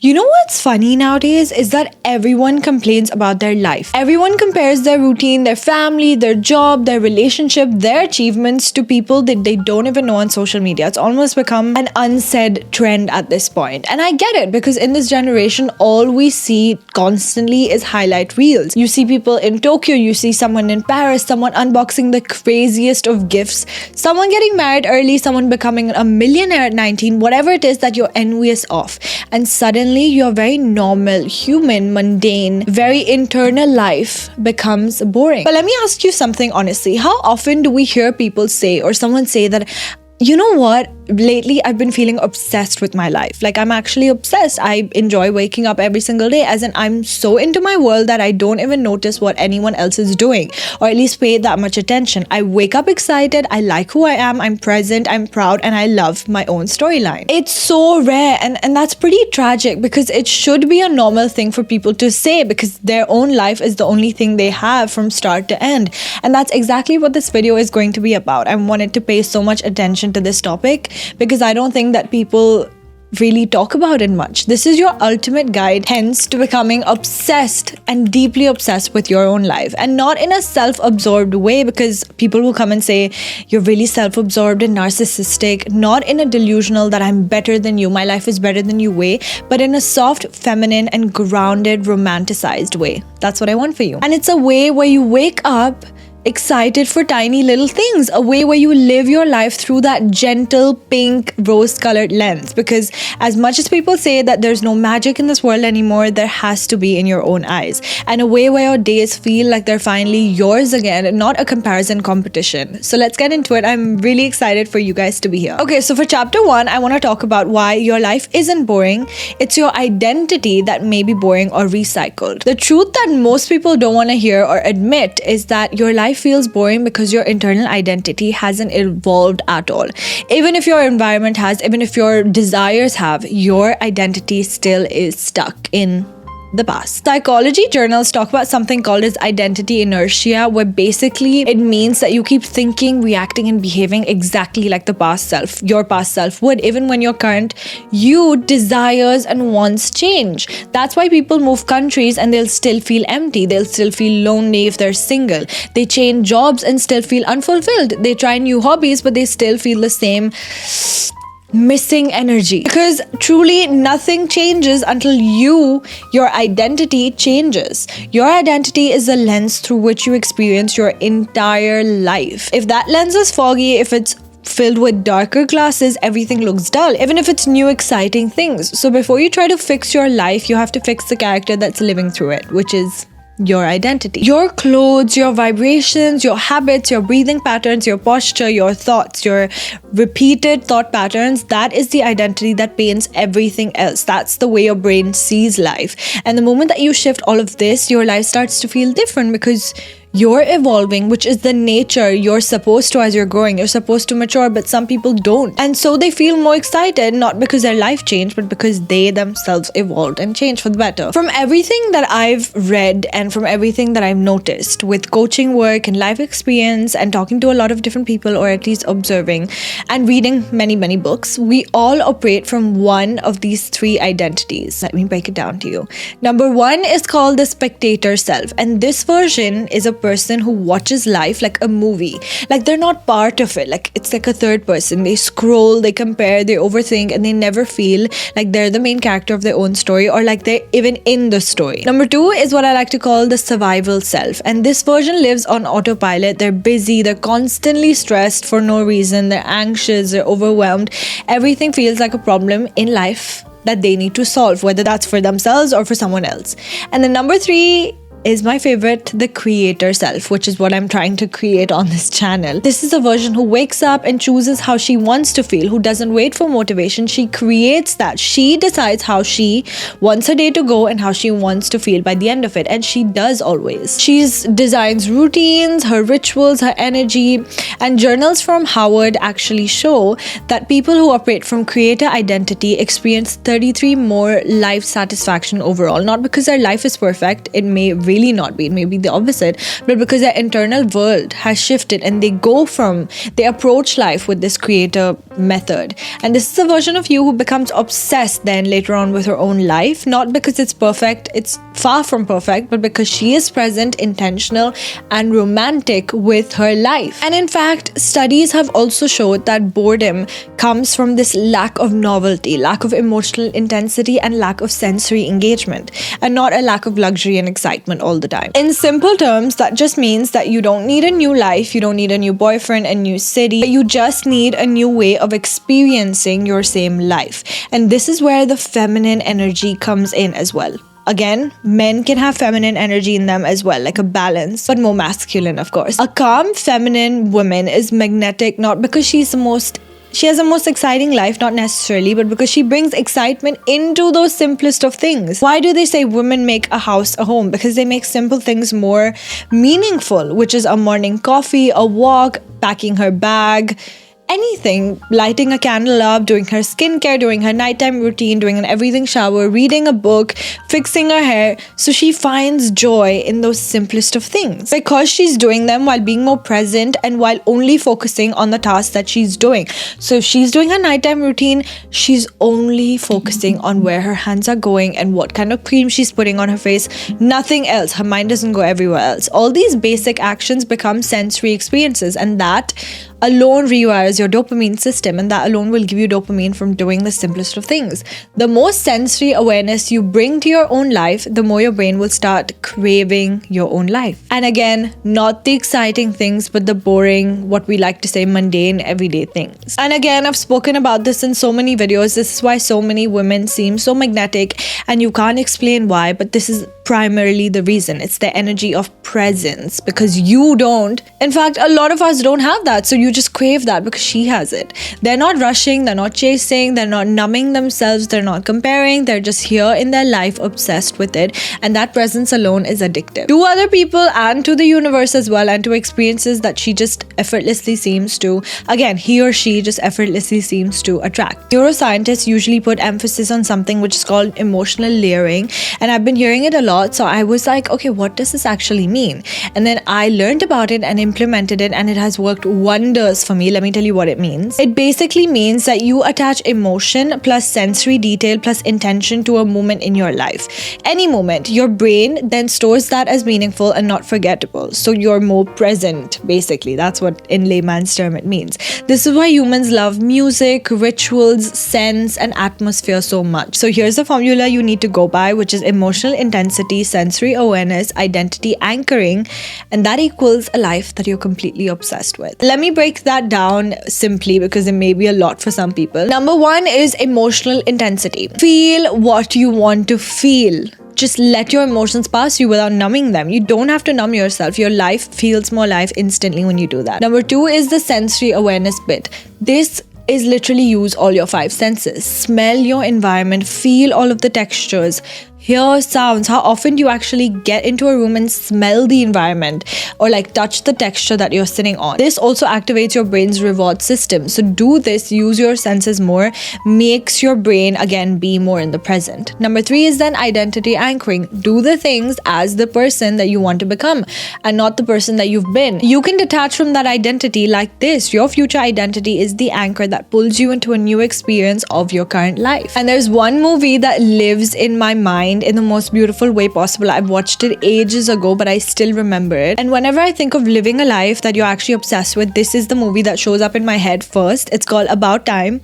You know what's funny nowadays is that everyone complains about their life. Everyone compares their routine, their family, their job, their relationship, their achievements to people that they don't even know on social media. It's almost become an unsaid trend at this point. And I get it because in this generation, all we see constantly is highlight reels. You see people in Tokyo, you see someone in Paris, someone unboxing the craziest of gifts, someone getting married early, someone becoming a millionaire at 19, whatever it is that you're envious of. And suddenly your very normal, human, mundane, very internal life becomes boring. But let me ask you something honestly. How often do we hear people say or someone say that, you know what? Lately, I've been feeling obsessed with my life. Like, I'm actually obsessed. I enjoy waking up every single day, as in I'm so into my world that I don't even notice what anyone else is doing, or at least pay that much attention. I wake up excited. I like who I am. I'm present. I'm proud. And I love my own storyline. It's so rare. And that's pretty tragic because it should be a normal thing for people to say because their own life is the only thing they have from start to end. And that's exactly what this video is going to be about. I wanted to pay so much attention to this topic because I don't think that people really talk about it much. This is your ultimate guide, hence, to becoming obsessed and deeply obsessed with your own life, and not in a self-absorbed way, because people will come and say you're really self-absorbed and narcissistic, not in a delusional that I'm better than you, my life is better than you way, but in a soft, feminine and grounded, romanticized way. That's what I want for you. And it's a way where you wake up excited for tiny little things, a way where you live your life through that gentle pink rose-colored lens, because as much as people say that there's no magic in this world anymore, there has to be in your own eyes, and a way where your days feel like they're finally yours again, not a comparison competition. So let's get into it. I'm really excited for you guys to be here. Okay, so for chapter 1, I want to talk about why your life isn't boring. It's your identity that may be boring or recycled. The truth that most people don't want to hear or admit is that your life feels boring because your internal identity hasn't evolved at all. Even if your environment has, even if your desires have, your identity still is stuck in the past. Psychology journals talk about something called as identity inertia, where basically it means that you keep thinking, reacting, and behaving exactly like the past self, your past self would, even when your current you desires and wants change. That's why people move countries and they'll still feel empty. They'll still feel lonely if they're single. They change jobs and still feel unfulfilled. They try new hobbies, but they still feel the same missing energy, because truly nothing changes until your identity changes. Your identity is the lens through which you experience your entire life. If that lens is foggy, if it's filled with darker glasses, everything looks dull, even if it's new exciting things. So before you try to fix your life, you have to fix the character that's living through it, which is your identity. Your clothes, your vibrations, your habits, your breathing patterns, your posture, your thoughts, your repeated thought patterns, that is the identity that paints everything else. That's the way your brain sees life. And the moment that you shift all of this, your life starts to feel different because you're evolving, which is the nature you're supposed to as you're growing. You're supposed to mature, but some people don't. And so they feel more excited, not because their life changed, but because they themselves evolved and changed for the better. From everything that I've read and from everything that I've noticed with coaching work and life experience and talking to a lot of different people, or at least observing and reading many, many books, we all operate from one of these 3 identities. Let me break it down to you. Number 1 is called the spectator self. And this version is a person who watches life like a movie. Like they're not part of it. Like it's like a third person. They scroll, they compare, they overthink, and they never feel like they're the main character of their own story or like they're even in the story. Number 2 is what I like to call the survival self. And this version lives on autopilot. They're busy, they're constantly stressed for no reason, they're anxious, they're overwhelmed. Everything feels like a problem in life that they need to solve, whether that's for themselves or for someone else. And then number 3 is my favorite, the creator self, which is what I'm trying to create on this channel. This is a version who wakes up and chooses how she wants to feel, who doesn't wait for motivation. She creates that. She decides how she wants her day to go and how she wants to feel by the end of it. And she does always. She designs routines, her rituals, her energy. And journals from Howard actually show that people who operate from creator identity experience 33 more life satisfaction overall. Not because their life is perfect. It may really not be. It may be the opposite, but because their internal world has shifted and they approach life with this creator method. And this is a version of you who becomes obsessed then later on with her own life, not because it's perfect, it's far from perfect, but because she is present, intentional, and romantic with her life. And in fact, studies have also showed that boredom comes from this lack of novelty, lack of emotional intensity, and lack of sensory engagement, and not a lack of luxury and excitement all the time. In simple terms, that just means that you don't need a new life, you don't need a new boyfriend, a new city, you just need a new way of experiencing your same life. And this is where the feminine energy comes in as well. Again, men can have feminine energy in them as well, like a balance, but more masculine, of course. A calm feminine woman is magnetic, not because she has the most exciting life, not necessarily, but because she brings excitement into those simplest of things. Why do they say women make a house a home? Because they make simple things more meaningful, which is a morning coffee, a walk, packing her bag, anything, lighting a candle up, doing her skincare, doing her nighttime routine, doing an everything shower, reading a book, fixing her hair. So she finds joy in those simplest of things because she's doing them while being more present and while only focusing on the tasks that she's doing. So if she's doing her nighttime routine, she's only focusing on where her hands are going and what kind of cream she's putting on her face. Nothing else. Her mind doesn't go everywhere else. All these basic actions become sensory experiences, and that alone rewires your dopamine system, and that alone will give you dopamine from doing the simplest of things. The more sensory awareness you bring to your own life, the more your brain will start craving your own life. And again, not the exciting things, but the boring, what we like to say, mundane, everyday things. And again, I've spoken about this in so many videos. This is why so many women seem so magnetic, and you can't explain why, but this is primarily the reason. It's the energy of presence, because you don't. In fact, a lot of us don't have that, so you just crave that because she has it. They're not rushing, they're not chasing, they're not numbing themselves, they're not comparing, they're just here in their life obsessed with it, and that presence alone is addictive to other people and to the universe as well, and to experiences that she just effortlessly seems to, again, he or she just effortlessly seems to attract. Neuroscientists usually put emphasis on something which is called emotional layering, and I've been hearing it a lot, so I was like, okay, what does this actually mean? And then I learned about it and implemented it, and it has worked wonders for me. Let me tell you what it means. It basically means that you attach emotion plus sensory detail plus intention to a moment in your life. Any moment, your brain then stores that as meaningful and not forgettable. So you're more present, basically. That's what in layman's term it means. This is why humans love music, rituals, scents, and atmosphere so much. So here's the formula you need to go by, which is emotional intensity, sensory awareness, identity anchoring, and that equals a life that you're completely obsessed with. Let me break that down simply because it may be a lot for some people. Number one is emotional intensity. Feel what you want to feel. Just let your emotions pass you without numbing them. You don't have to numb yourself. Your life feels more life instantly when you do that. Number two is the sensory awareness bit. This is literally use all your five senses. Smell your environment, feel all of the textures, hear sounds. How often do you actually get into a room and smell the environment or like touch the texture that you're sitting on? This also activates your brain's reward system. So do this, use your senses more, makes your brain again be more in the present. Number three is then identity anchoring. Do the things as the person that you want to become and not the person that you've been. You can detach from that identity like this. Your future identity is the anchor that pulls you into a new experience of your current life. And there's one movie that lives in my mind in the most beautiful way possible. I've watched it ages ago, but I still remember it. And whenever I think of living a life that you're actually obsessed with, this is the movie that shows up in my head first. It's called About Time.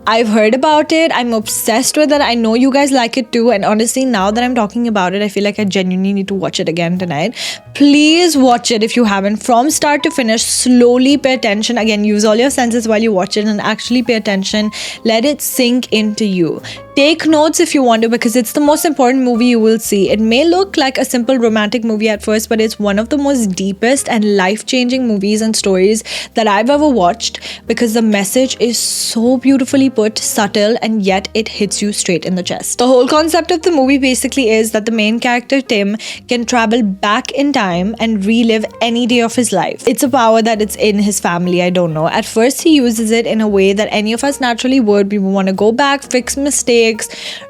I've heard about it. I'm obsessed with it. I know you guys like it too. And honestly, now that I'm talking about it, I feel like I genuinely need to watch it again tonight. Please watch it if you haven't, from start to finish. Slowly pay attention. Again, use all your senses while you watch it and actually pay attention. Let it sink into you. Take notes if you want to, because it's the most important movie you will see. It may look like a simple romantic movie at first, but it's one of the most deepest and life-changing movies and stories that I've ever watched, because the message is so beautifully put, subtle, and yet it hits you straight in the chest. The whole concept of the movie basically is that the main character, Tim, can travel back in time and relive any day of his life. It's a power that it's in his family, I don't know. At first, he uses it in a way that any of us naturally would. We want to go back, fix mistakes,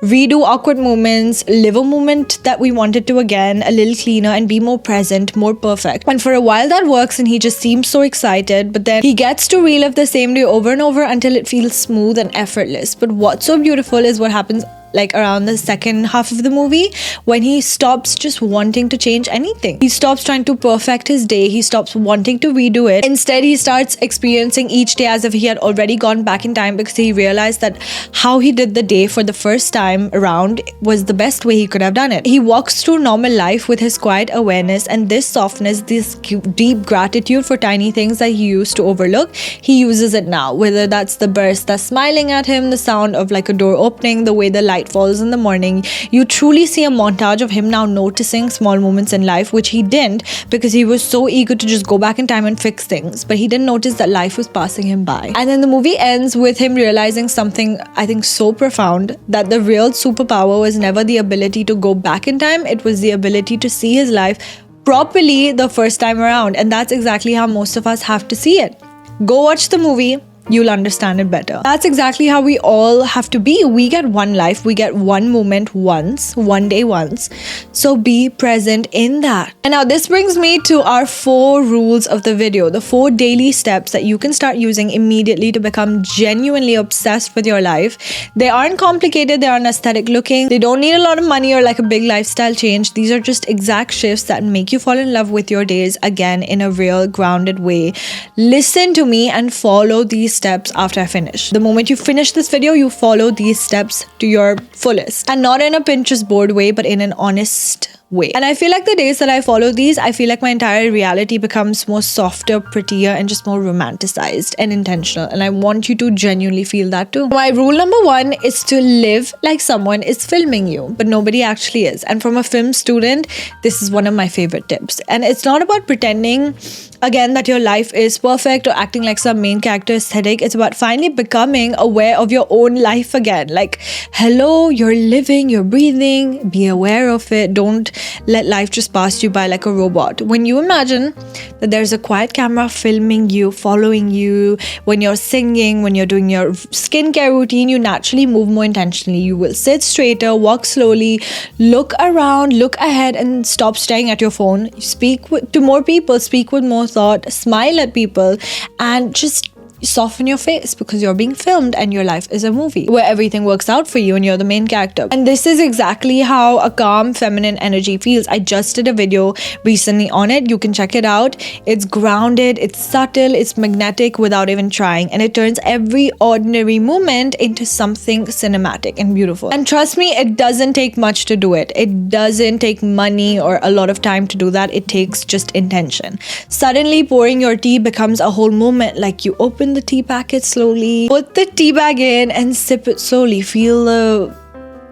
redo awkward moments, just live a moment that we wanted to again, a little cleaner, and be more present, more perfect. And for a while that works and he just seems so excited, but then he gets to relive the same day over and over until it feels smooth and effortless. But what's so beautiful is what happens like around the second half of the movie, when he stops just wanting to change anything. He stops trying to perfect his day. He stops wanting to redo it. Instead, he starts experiencing each day as if he had already gone back in time, because he realized that how he did the day for the first time around was the best way he could have done it. He walks through normal life with his quiet awareness and this softness, this deep gratitude for tiny things that he used to overlook. He uses it now, whether that's the birds that's smiling at him, the sound of like a door opening, the way the light falls in the morning. You truly see a montage of him now noticing small moments in life, which he didn't because he was so eager to just go back in time and fix things. But he didn't notice that life was passing him by. And then the movie ends with him realizing something I think so profound, that the real superpower was never the ability to go back in time. It was the ability to see his life properly the first time around. And that's exactly how most of us have to see it. Go watch the movie. You'll understand it better. That's exactly how we all have to be. We get one life, we get one moment once, one day once. So be present in that. And now this brings me to our 4 rules of the video, the 4 daily steps that you can start using immediately to become genuinely obsessed with your life. They aren't complicated, they aren't aesthetic looking, they don't need a lot of money or like a big lifestyle change. These are just exact shifts that make you fall in love with your days again in a real grounded way. Listen to me and follow these steps after I finish. The moment you finish this video, you follow these steps to your fullest, and not in a Pinterest board way, but in an honest way. And I feel like the days that I follow these, I feel like my entire reality becomes more softer, prettier, and just more romanticized and intentional. And I want you to genuinely feel that too. My rule number 1 is to live like someone is filming you, but nobody actually is. And from a film student, this is one of my favorite tips. And it's not about pretending again that your life is perfect or acting like some main character aesthetic. It's about finally becoming aware of your own life again. Like, hello, you're living, you're breathing, be aware of it. Don't let life just pass you by like a robot. When you imagine that there's a quiet camera filming you, following you, when you're singing, when you're doing your skincare routine, you naturally move more intentionally. You will sit straighter, walk slowly, look around, look ahead, and stop staring at your phone. Speak to more people, speak with more thought, smile at people, and just soften your face, because you're being filmed and your life is a movie where everything works out for you and you're the main character. And this is exactly how a calm feminine energy feels. I just did a video recently on it. You can check it out. It's grounded, it's subtle, it's magnetic without even trying, and it turns every ordinary moment into something cinematic and beautiful. And trust me, it doesn't take much to do it. It doesn't take money or a lot of time to do that. It takes just intention. Suddenly pouring your tea becomes a whole moment. Like, you open the tea packet slowly, put the tea bag in and sip it slowly. Feel the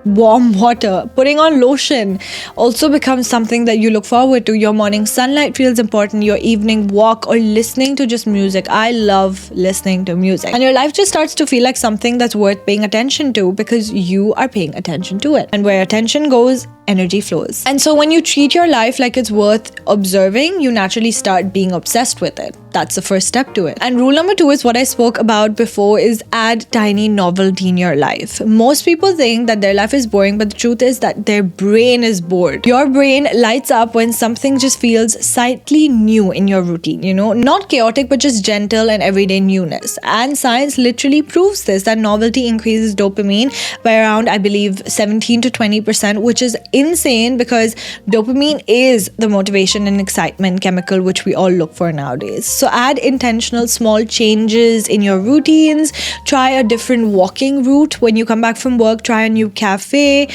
warm water. Putting on lotion also becomes something that you look forward to. Your morning sunlight feels important, your evening walk, or listening to just music. I love listening to music. And your life just starts to feel like something that's worth paying attention to, because you are paying attention to it. And where attention goes, energy flows. And so when you treat your life like it's worth observing, you naturally start being obsessed with it. That's the first step to it. And rule number 2 is what I spoke about before, is add tiny novelty in your life. Most people think that their life is boring, but the truth is that their brain is bored. Your brain lights up when something just feels slightly new in your routine, not chaotic, but just gentle and everyday newness. And science literally proves this, that novelty increases dopamine by around, I believe, 17 to 20%, which is insane, because dopamine is the motivation and excitement chemical which we all look for nowadays. So add intentional small changes in your routines. Try a different walking route when you come back from work. Try a new cafe.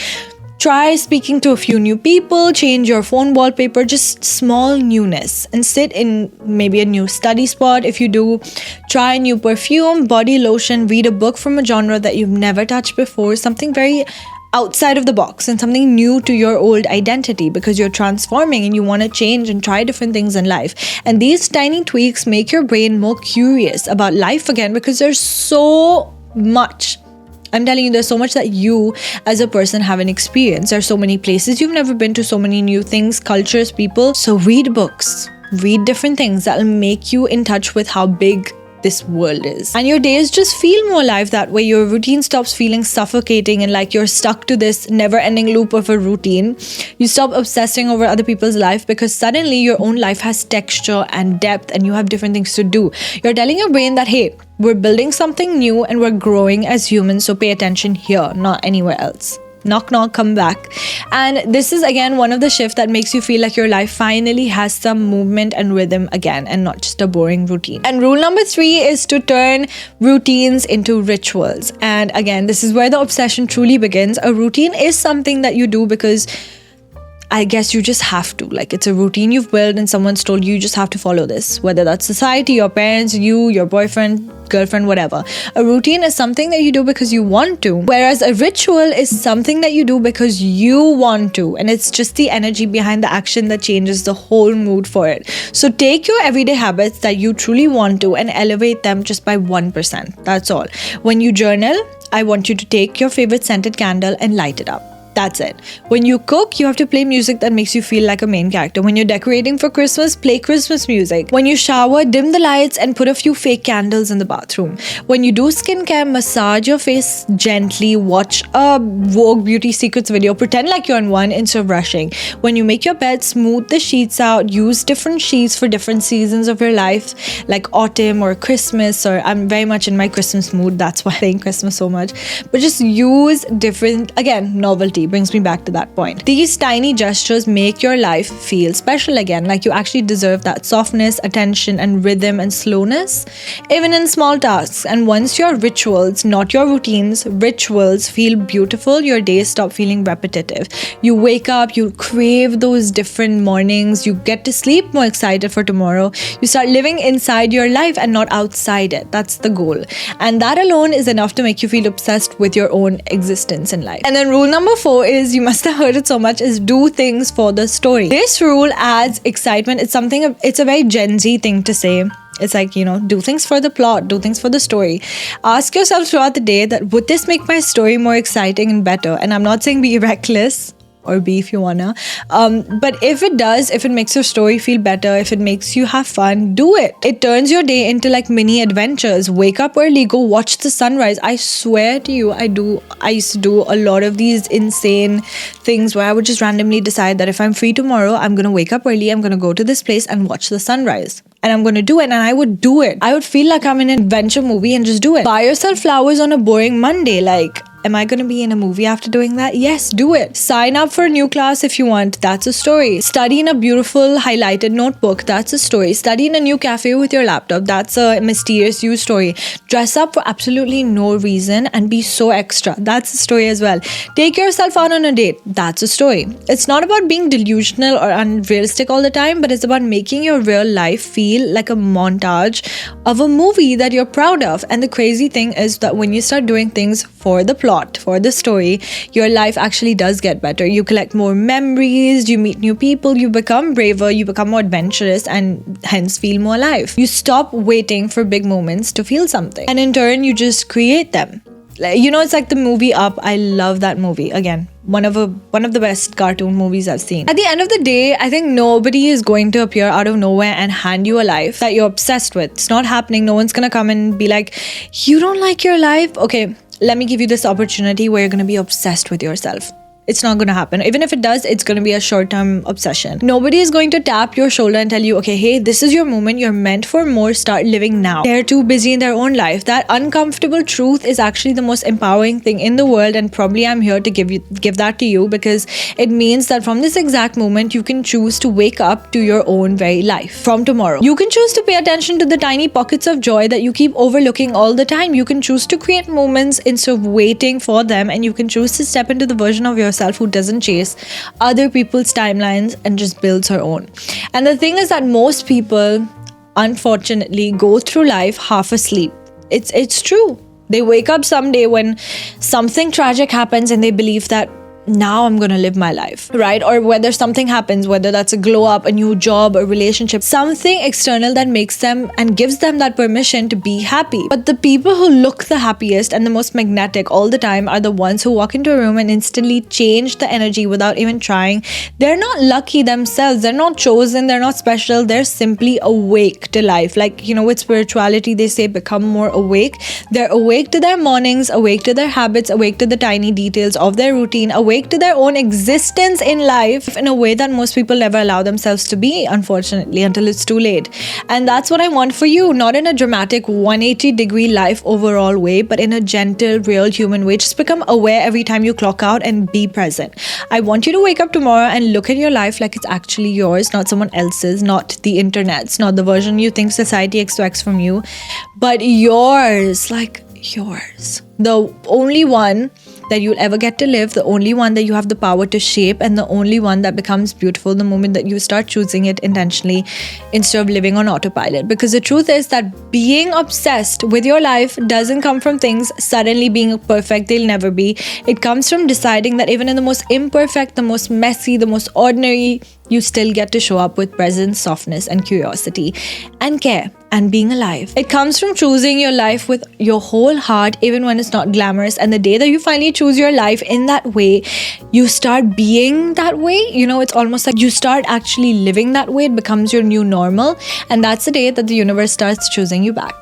Try speaking to a few new people. Change your phone wallpaper. Just small newness. And sit in maybe a new study spot if you do. Try a new perfume, body lotion. Read a book from a genre that you've never touched before. Something very outside of the box and something new to your old identity, because you're transforming and you want to change and try different things in life. And these tiny tweaks make your brain more curious about life again, because there's so much. I'm telling you, there's so much that you as a person haven't experienced. There's so many places you've never been to, so many new things, cultures, people. So read books, read different things that'll make you in touch with how big this world is. And your days just feel more alive that way. Your routine stops feeling suffocating and like you're stuck to this never-ending loop of a routine. You stop obsessing over other people's life because suddenly your own life has texture and depth and you have different things to do. You're telling your brain that, hey, we're building something new and we're growing as humans, so pay attention here, not anywhere else. Knock, knock, come back. And this is again one of the shifts that makes you feel like your life finally has some movement and rhythm again and not just a boring routine. And rule number 3 is to turn routines into rituals. And again, this is where the obsession truly begins. A routine is something that you do because I guess you just have to. Like, it's a routine you've built and someone's told you just have to follow this. Whether that's society, your parents, you, your boyfriend, girlfriend, whatever. A routine is something that you do because you want to. Whereas a ritual is something that you do because you want to. And it's just the energy behind the action that changes the whole mood for it. So take your everyday habits that you truly want to and elevate them just by 1%. That's all. When you journal, I want you to take your favorite scented candle and light it up. That's it. When you cook, you have to play music that makes you feel like a main character. When you're decorating for Christmas, play Christmas music. When you shower, dim the lights and put a few fake candles in the bathroom. When you do skincare, massage your face gently, watch a Vogue Beauty Secrets video, pretend like you're in one instead of rushing. When you make your bed, smooth the sheets out, use different sheets for different seasons of your life, like autumn or Christmas, or I'm very much in my Christmas mood. That's why I think Christmas so much. But just use different, again, novelty brings me back to that point. These tiny gestures make your life feel special again, like you actually deserve that softness, attention, and rhythm and slowness, even in small tasks. And once your rituals, not your routines, rituals feel beautiful, your days stop feeling repetitive. You wake up, you crave those different mornings, you get to sleep more excited for tomorrow. You start living inside your life and not outside it. That's the goal. And that alone is enough to make you feel obsessed with your own existence in life. And then rule number 4 is, you must have heard it so much, is do things for the story. This rule adds excitement. It's a very Gen Z thing to say. It's like, do things for the plot, do things for the story. Ask yourself throughout the day that, would this make my story more exciting and better? And I'm not saying be reckless, or be if you wanna. But if it does, if it makes your story feel better, if it makes you have fun, do it. It turns your day into like mini adventures. Wake up early, go watch the sunrise. I swear to you, I used to do a lot of these insane things where I would just randomly decide that if I'm free tomorrow, I'm gonna wake up early, I'm gonna go to this place and watch the sunrise. And I'm gonna do it, and I would do it. I would feel like I'm in an adventure movie and just do it. Buy yourself flowers on a boring Monday. Like, am I gonna be in a movie after doing that? Yes, do it. Sign up for a new class if you want. That's a story. Study in a beautiful highlighted notebook. That's a story. Study in a new cafe with your laptop. That's a mysterious you story. Dress up for absolutely no reason and be so extra. That's a story as well. Take yourself out on a date. That's a story. It's not about being delusional or unrealistic all the time, but it's about making your real life feel like a montage of a movie that you're proud of. And the crazy thing is that when you start doing things for the plot, for the story, your life actually does get better. You collect more memories, you meet new people, you become braver, you become more adventurous, and hence feel more alive. You stop waiting for big moments to feel something, and in turn you just create them. It's like the movie Up. I love that movie. Again, one of the best cartoon movies I've seen. At the end of the day, I think nobody is going to appear out of nowhere and hand you a life that you're obsessed with. It's not happening. No one's gonna come and be like, you don't like your life? Okay, let me give you this opportunity where you're gonna be obsessed with yourself. It's not going to happen. Even if it does, it's going to be a short-term obsession. Nobody is going to tap your shoulder and tell you, okay, hey, this is your moment. You're meant for more. Start living now. They're too busy in their own life. That uncomfortable truth is actually the most empowering thing in the world. And probably I'm here to give that to you, because it means that from this exact moment, you can choose to wake up to your own very life from tomorrow. You can choose to pay attention to the tiny pockets of joy that you keep overlooking all the time. You can choose to create moments instead of waiting for them. And you can choose to step into the version of yourself who doesn't chase other people's timelines and just builds her own. And the thing is that most people, unfortunately, go through life half asleep. It's true. They wake up someday when something tragic happens and they believe that now I'm gonna live my life, right? Or whether something happens, whether that's a glow up, a new job, a relationship, something external that makes them and gives them that permission to be happy. But the people who look the happiest and the most magnetic all the time are the ones who walk into a room and instantly change the energy without even trying. They're not lucky themselves, they're not chosen, they're not special, they're simply awake to life. Like, with spirituality, they say become more awake. They're awake to their mornings, awake to their habits, awake to the tiny details of their routine, awake to their own existence in life in a way that most people never allow themselves to be, unfortunately, until it's too late. And that's what I want for you, not in a dramatic 180-degree life overall way, but in a gentle, real human way. Just become aware every time you clock out and be present. I want you to wake up tomorrow and look at your life like it's actually yours, not someone else's, not the internet's, not the version you think society expects from you, but yours, like yours. The only one that you'll ever get to live, the only one that you have the power to shape, and the only one that becomes beautiful the moment that you start choosing it intentionally instead of living on autopilot. Because the truth is that being obsessed with your life doesn't come from things suddenly being perfect. They'll never be. It comes from deciding that even in the most imperfect, the most messy, the most ordinary, you still get to show up with presence, softness, and curiosity, and care, and being alive. It comes from choosing your life with your whole heart, even when it's not glamorous. And the day that you finally choose your life in that way, you start being that way. It's almost like you start actually living that way. It becomes your new normal. And that's the day that the universe starts choosing you back.